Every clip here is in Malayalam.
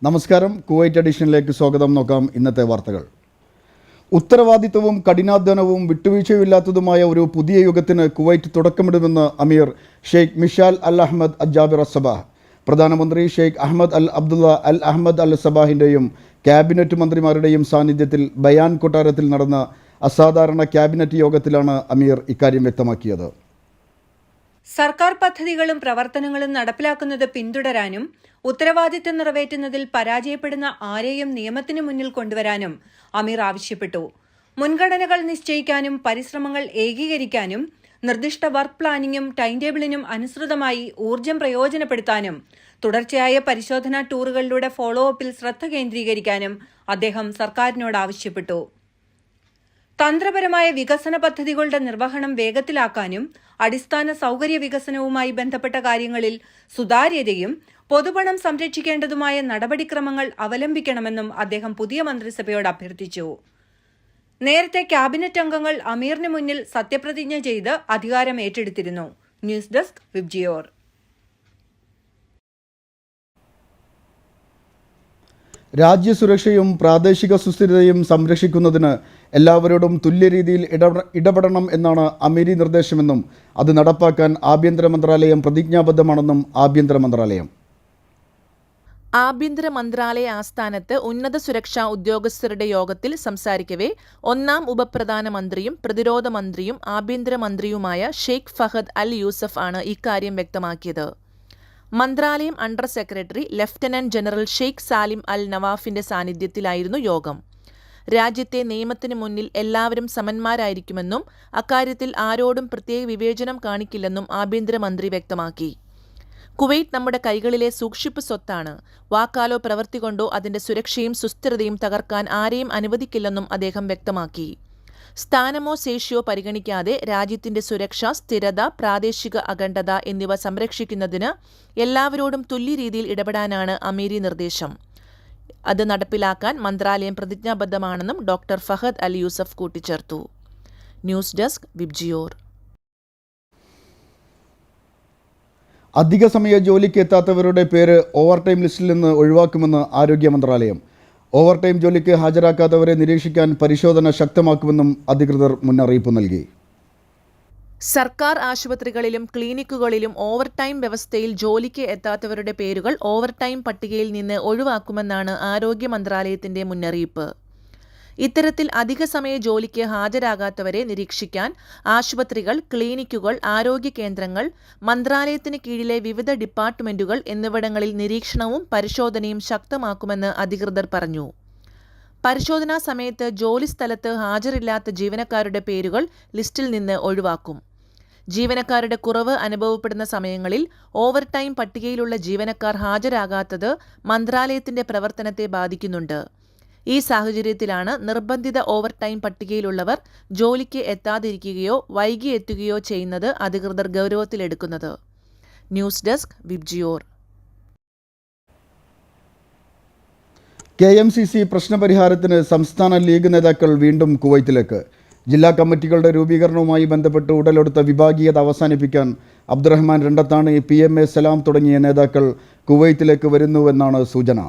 നമസ്കാരം, കുവൈറ്റ് എഡിഷനിലേക്ക് സ്വാഗതം. നോക്കാം ഇന്നത്തെ വാർത്തകൾ. ഉത്തരവാദിത്വവും കഠിനാധ്വാനവും വിട്ടുവീഴ്ചയില്ലാത്തതുമായ ഒരു പുതിയ യുഗത്തിന് കുവൈറ്റ് തുടക്കമിടുമെന്ന് അമീർ ഷെയ്ഖ് മിഷാൽ അൽ അഹമ്മദ് അജാബിർ സബാഹ്. പ്രധാനമന്ത്രി ഷെയ്ഖ് അഹമ്മദ് അൽ അബ്ദുള്ള അൽ അഹമ്മദ് അൽ സബാഹിൻ്റെയും ക്യാബിനറ്റ് മന്ത്രിമാരുടെയും സാന്നിധ്യത്തിൽ ബയാൻ കൊട്ടാരത്തിൽ നടന്ന അസാധാരണ ക്യാബിനറ്റ് യോഗത്തിലാണ് അമീർ ഇക്കാര്യം വ്യക്തമാക്കിയത്. സർക്കാർ പദ്ധതികളും പ്രവർത്തനങ്ങളും നടപ്പിലാക്കുന്നത് പിന്തുടരാനും ഉത്തരവാദിത്തം നിറവേറ്റുന്നതിൽ പരാജയപ്പെടുന്ന ആരെയും നിയമത്തിന് മുന്നിൽ കൊണ്ടുവരാനും അമീർ ആവശ്യപ്പെട്ടു. മുൻഗണനകൾ നിശ്ചയിക്കാനും പരിശ്രമങ്ങൾ ഏകീകരിക്കാനും നിർദ്ദിഷ്ട വർക്ക് പ്ലാനിങ്ങും ടൈം ടേബിളിനും അനുസൃതമായി ഊർജ്ജം പ്രയോജനപ്പെടുത്താനും തുടർച്ചയായ പരിശോധനാ ടൂറുകളിലൂടെ ഫോളോ അപ്പിൽ ശ്രദ്ധ കേന്ദ്രീകരിക്കാനും അദ്ദേഹം സർക്കാരിനോട് ആവശ്യപ്പെട്ടു. തന്ത്രപരമായ വികസന പദ്ധതികളുടെ നിർവഹണം വേഗത്തിലാക്കാനും അടിസ്ഥാന സൗകര്യ വികസനവുമായി ബന്ധപ്പെട്ട കാര്യങ്ങളിൽ സുതാര്യതയും പൊതുപണം സംരക്ഷിക്കേണ്ടതുമായ നടപടിക്രമങ്ങൾ അവലംബിക്കണമെന്നും അദ്ദേഹം പുതിയ മന്ത്രിസഭയോട് അഭ്യർത്ഥിച്ചു. നേരത്തെ ക്യാബിനറ്റ് അംഗങ്ങൾ അമീറിന് മുന്നിൽ സത്യപ്രതിജ്ഞ ചെയ്ത് അധികാരം ഏറ്റെടുത്തിരുന്നു. News desk Vibgyor. രാജ്യസുരക്ഷയും പ്രാദേശിക സുസ്ഥിരതയും സംരക്ഷിക്കുന്നതിന് എല്ലാവരോടും തുല്യ രീതിയിൽ ഇടപെടണം എന്നാണ് അമീരി നിർദ്ദേശമെന്നും അത് നടപ്പാക്കാൻ ആഭ്യന്തര മന്ത്രാലയം പ്രതിജ്ഞാബദ്ധമാണെന്നും ആഭ്യന്തര മന്ത്രാലയം. ആഭ്യന്തര മന്ത്രാലയ ആസ്ഥാനത്ത് ഉന്നത സുരക്ഷാ ഉദ്യോഗസ്ഥരുടെ യോഗത്തിൽ സംസാരിക്കവേ ഒന്നാം ഉപപ്രധാനമന്ത്രിയും പ്രതിരോധ മന്ത്രിയും ആഭ്യന്തര മന്ത്രിയുമായ ഷെയ്ഖ് ഫഹദ് അൽ യൂസഫ് ആണ് ഇക്കാര്യം വ്യക്തമാക്കിയത്. മന്ത്രാലയം under secretary lieutenant general Sheikh Salim Al നവാഫിന്റെ സാന്നിധ്യത്തിലായിരുന്നു യോഗം. രാജ്യത്തെ നിയമത്തിന് മുന്നിൽ എല്ലാവരും സമന്മാരായിരിക്കുമെന്നും അക്കാര്യത്തിൽ ആരോടും പ്രത്യേക വിവേചനം കാണിക്കില്ലെന്നും ആഭ്യന്തരമന്ത്രി വ്യക്തമാക്കി. കുവൈറ്റ് നമ്മുടെ കൈകളിലെ സൂക്ഷിപ്പ് സ്വത്താണ്. വാക്കാലോ പ്രവൃത്തി കൊണ്ടോ അതിന്റെ സുരക്ഷയും സുസ്ഥിരതയും തകർക്കാൻ ആരെയും അനുവദിക്കില്ലെന്നും അദ്ദേഹം വ്യക്തമാക്കി. സ്ഥാനമോ ശേഷിയോ പരിഗണിക്കാതെ രാജ്യത്തിന്റെ സുരക്ഷ, സ്ഥിരത, പ്രാദേശിക അഖണ്ഡത എന്നിവ സംരക്ഷിക്കുന്നതിന് എല്ലാവരോടും തുല്യ രീതിയിൽ ഇടപെടാനാണ് അമീരി നിർദ്ദേശം. അത് നടപ്പിലാക്കാൻ മന്ത്രാലയം പ്രതിജ്ഞാബദ്ധമാണെന്നും ഡോക്ടർ ഫഹദ് അൽ യൂസഫ് കൂട്ടിച്ചേർത്തു. News desk VIBGYOR. അധിക സമയ ജോലിക്ക് എത്താത്തവരുടെ പേര് ഓവർടൈം ലിസ്റ്റിൽ നിന്ന് ഒഴിവാക്കുമെന്ന് ആരോഗ്യ മന്ത്രാലയം. ഓവർടൈം ജോലിക്ക് ഹാജരാക്കാത്തവരെ നിരീക്ഷിക്കാൻ പരിശോധന ശക്തമാക്കുമെന്നും അധികൃതർ മുന്നറിയിപ്പ് നൽകി. സർക്കാർ ആശുപത്രികളിലും ക്ലിനിക്കുകളിലും ഓവർടൈം വ്യവസ്ഥയിൽ ജോലിക്ക് എത്താത്തവരുടെ പേരുകൾ ഓവർടൈം പട്ടികയിൽ നിന്ന് ഒഴിവാക്കുമെന്നാണ് ആരോഗ്യ മന്ത്രാലയത്തിന്റെ മുന്നറിയിപ്പ്. ഇത്തരത്തിൽ അധിക സമയ ജോലിക്ക് ഹാജരാകാത്തവരെ നിരീക്ഷിക്കാൻ ആശുപത്രികൾ, ക്ലിനിക്കുകൾ, ആരോഗ്യ കേന്ദ്രങ്ങൾ, മന്ത്രാലയത്തിന് കീഴിലെ വിവിധ ഡിപ്പാർട്ട്മെന്റുകൾ എന്നിവിടങ്ങളിൽ നിരീക്ഷണവും പരിശോധനയും ശക്തമാക്കുമെന്ന് അധികൃതർ പറഞ്ഞു. പരിശോധനാ സമയത്ത് ജോലി സ്ഥലത്ത് ഹാജരില്ലാത്ത ജീവനക്കാരുടെ പേരുകൾ ലിസ്റ്റിൽ നിന്ന് ഒഴിവാക്കും. ജീവനക്കാരുടെ കുറവ് അനുഭവപ്പെടുന്ന സമയങ്ങളിൽ ഓവർടൈം പട്ടികയിലുള്ള ജീവനക്കാർ ഹാജരാകാത്തത് മന്ത്രാലയത്തിന്റെ പ്രവർത്തനത്തെ ബാധിക്കുന്നുണ്ട്. ഈ സാഹചര്യത്തിലാണ് നിർബന്ധിത ഓവർടൈം പട്ടികയിലുള്ളവർ ജോലിക്ക് എത്താതിരിക്കുകയോ വൈകി എത്തുകയോ ചെയ്യുന്നത് അധികൃതർ ഗൗരവത്തിലെടുക്കുന്നത്. News desk Vibgyor. KMCC പ്രശ്നപരിഹാരത്തിന് സംസ്ഥാന ലീഗ് നേതാക്കൾ വീണ്ടും കുവൈത്തിലേക്ക്. ജില്ലാ കമ്മിറ്റികളുടെ രൂപീകരണവുമായി ബന്ധപ്പെട്ട് ഉടലെടുത്ത വിഭാഗീയത അവസാനിപ്പിക്കാൻ അബ്ദുറഹ്മാൻ രണ്ടത്താണി, PMA സലാം തുടങ്ങിയ നേതാക്കൾ കുവൈത്തിലേക്ക് വരുന്നുവെന്നാണ് സൂചന.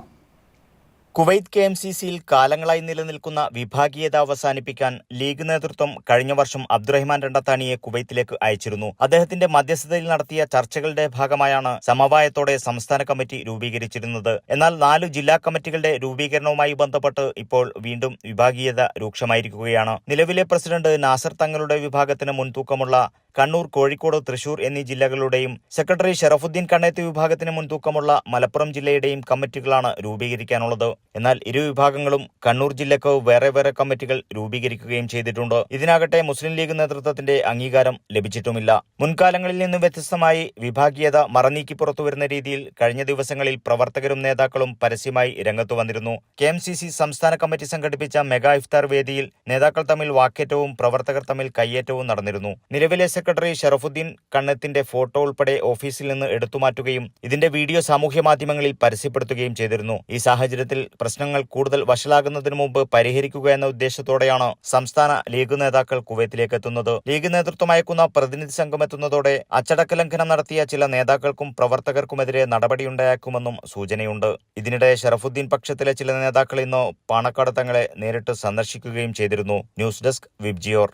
കുവൈത്ത് KMCCയിൽ കാലങ്ങളായി നിലനിൽക്കുന്ന വിഭാഗീയത അവസാനിപ്പിക്കാൻ ലീഗ് നേതൃത്വം കഴിഞ്ഞ വർഷം അബ്ദുറഹ്മാൻ രണ്ടത്താണിയെ കുവൈത്തിലേക്ക് അയച്ചിരുന്നു. അദ്ദേഹത്തിന്റെ മധ്യസ്ഥതയിൽ നടത്തിയ ചർച്ചകളുടെ ഭാഗമായാണ് സമവായത്തോടെ സംസ്ഥാന കമ്മിറ്റി രൂപീകരിച്ചിരുന്നത്. എന്നാൽ 4 ജില്ലാ കമ്മിറ്റികളുടെ രൂപീകരണവുമായി ബന്ധപ്പെട്ട് ഇപ്പോൾ വീണ്ടും വിഭാഗീയത രൂക്ഷമായിരിക്കുകയാണ്. നിലവിലെ പ്രസിഡന്റ് നാസർ തങ്ങളുടെ വിഭാഗത്തിന് മുൻതൂക്കമുള്ള കണ്ണൂർ, കോഴിക്കോട്, തൃശൂർ എന്നീ ജില്ലകളുടെയും സെക്രട്ടറി ഷറഫുദ്ദീൻ കണ്ണേത്ത് വിഭാഗത്തിന് മുൻതൂക്കമുള്ള മലപ്പുറം ജില്ലയുടെയും കമ്മിറ്റികളാണ് രൂപീകരിക്കാനുള്ളത്. എന്നാൽ ഇരു വിഭാഗങ്ങളും കണ്ണൂർ ജില്ലക്ക് വേറെ വേറെ കമ്മിറ്റികൾ രൂപീകരിക്കുകയും ചെയ്തിട്ടുണ്ട്. ഇതിനാകട്ടെ മുസ്ലിം ലീഗ് നേതൃത്വത്തിന്റെ അംഗീകാരം ലഭിച്ചിട്ടുമില്ല. മുൻകാലങ്ങളിൽ നിന്ന് വ്യത്യസ്തമായി വിഭാഗീയത മറനീക്കി പുറത്തുവരുന്ന രീതിയിൽ കഴിഞ്ഞ ദിവസങ്ങളിൽ പ്രവർത്തകരും നേതാക്കളും പരസ്യമായി രംഗത്തു വന്നിരുന്നു. KMCC സംസ്ഥാന കമ്മിറ്റി സംഘടിപ്പിച്ച മെഗാ ഇഫ്താർ വേദിയിൽ നേതാക്കൾ തമ്മിൽ വാക്കേറ്റവും പ്രവർത്തകർ തമ്മിൽ കയ്യേറ്റവും നടന്നിരുന്നു. നിലവിലെ സെക്രട്ടറി ഷറഫുദ്ദീൻ കണ്ണത്തിന്റെ ഫോട്ടോ ഉൾപ്പെടെ ഓഫീസിൽ നിന്ന് എടുത്തുമാറ്റുകയും ഇതിന്റെ വീഡിയോ സാമൂഹ്യ മാധ്യമങ്ങളിൽ പരസ്യപ്പെടുത്തുകയും ചെയ്തിരുന്നു. ഈ സാഹചര്യത്തിൽ പ്രശ്നങ്ങൾ കൂടുതൽ വഷളാകുന്നതിന് മുമ്പ് പരിഹരിക്കുക എന്ന ഉദ്ദേശത്തോടെയാണ് സംസ്ഥാന ലീഗ് നേതാക്കൾ കുവൈത്തിലേക്ക് എത്തുന്നത്. ലീഗ് നേതൃത്വം അയക്കുന്ന പ്രതിനിധി സംഘം എത്തുന്നതോടെ അച്ചടക്ക ലംഘനം നടത്തിയ ചില നേതാക്കൾക്കും പ്രവർത്തകർക്കുമെതിരെ നടപടിയുണ്ടായേക്കുമെന്നും സൂചനയുണ്ട്. ഇതിനിടെ ഷറഫുദ്ദീൻ പക്ഷത്തിലെ ചില നേതാക്കൾ ഇന്ന് പാണക്കാട് തങ്ങളെ നേരിട്ട് സന്ദർശിക്കുകയും ചെയ്തിരുന്നു. News desk VIBGYOR.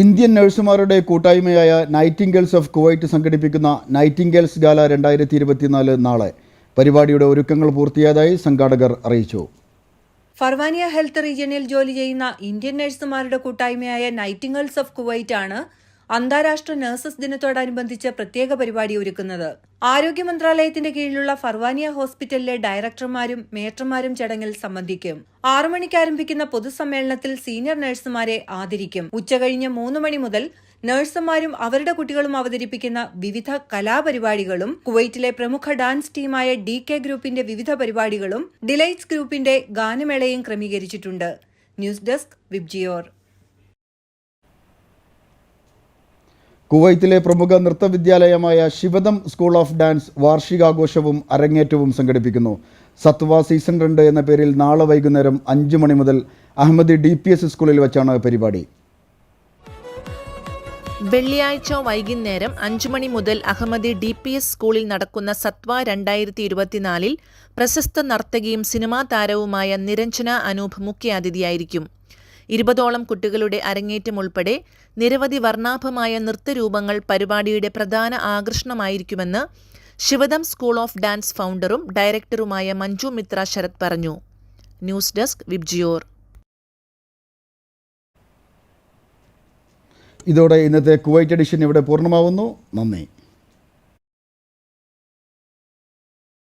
ഇന്ത്യൻ നഴ്സുമാരുടെ കൂട്ടായ്മയായ നൈറ്റിംഗേൽസ് ഓഫ് കുവൈറ്റ് സംഘടിപ്പിക്കുന്ന നൈറ്റിംഗേൽസ് ഗാല 2024 നാളെ. പരിപാടിയുടെ ഒരുക്കങ്ങൾ പൂർത്തിയായതായി സംഘാടകർ അറിയിച്ചു. ഫർവാനിയ ഹെൽത്ത് റീജിയനിൽ ജോലി ചെയ്യുന്ന ഇന്ത്യൻ നഴ്സുമാരുടെ കൂട്ടായ്മയായ നൈറ്റിംഗേൽസ് ഓഫ് കുവൈറ്റ് ആണ് അന്താരാഷ്ട്ര നഴ്സസ് ദിനത്തോടനുബന്ധിച്ച് പ്രത്യേക പരിപാടി ഒരുക്കുന്നത്. ആരോഗ്യ മന്ത്രാലയത്തിന്റെ കീഴിലുള്ള ഫർവാനിയ ഹോസ്പിറ്റലിലെ ഡയറക്ടർമാരും മേട്രന്മാരും ചടങ്ങിൽ സംബന്ധിക്കും. 6 മണിക്ക് ആരംഭിക്കുന്ന പൊതുസമ്മേളനത്തിൽ സീനിയർ നഴ്സുമാരെ ആദരിക്കും. ഉച്ചകഴിഞ്ഞ് 3 മണി മുതൽ നഴ്സുമാരും അവരുടെ കുട്ടികളും അവതരിപ്പിക്കുന്ന വിവിധ കലാപരിപാടികളും കുവൈറ്റിലെ പ്രമുഖ ഡാൻസ് ടീമായ DK ഗ്രൂപ്പിന്റെ വിവിധ പരിപാടികളും ഡിലൈറ്റ്സ് ഗ്രൂപ്പിന്റെ ഗാനമേളയും ക്രമീകരിച്ചിട്ടുണ്ട്. News desk Vibgyor. കുവൈത്തിലെ പ്രമുഖ നൃത്തവിദ്യാലയമായ ശിവദം സ്കൂൾ ഓഫ് ഡാൻസ് വാർഷികാഘോഷവും അരങ്ങേറ്റവും സംഘടിപ്പിക്കുന്നു. സത്വ സീസൺ 2 എന്ന പേരിൽ നാളെ വൈകുന്നേരം 5 മണി മുതൽ അഹമ്മദി DPS സ്കൂളിൽ വെച്ചാണ് പരിപാടി. വെള്ളിയാഴ്ച വൈകുന്നേരം 5 മണി മുതൽ അഹമ്മദി DPS സ്കൂളിൽ നടക്കുന്ന സത്വ 2024 പ്രശസ്ത നർത്തകിയും സിനിമാ താരവുമായ നിരഞ്ജന അനൂപ് മുഖ്യാതിഥിയായിരിക്കും. 20ഓളം കുട്ടികളുടെ അരങ്ങേറ്റം ഉൾപ്പെടെ നിരവധി വർണ്ണാഭമായ നൃത്തരൂപങ്ങൾ പരിപാടിയുടെ പ്രധാന ആകർഷണമായിരിക്കുമെന്ന് ശിവദം സ്കൂൾ ഓഫ് ഡാൻസ് ഫൗണ്ടറും ഡയറക്ടറുമായ മഞ്ജു മിത്ര ശരത് പറഞ്ഞു. News desk VIBGYOR. ഇതോടെ ഇന്നത്തെ കുവൈറ്റ് എഡിഷൻ ഇവിടെ പൂർണ്ണമാവുന്നു. നന്ദി.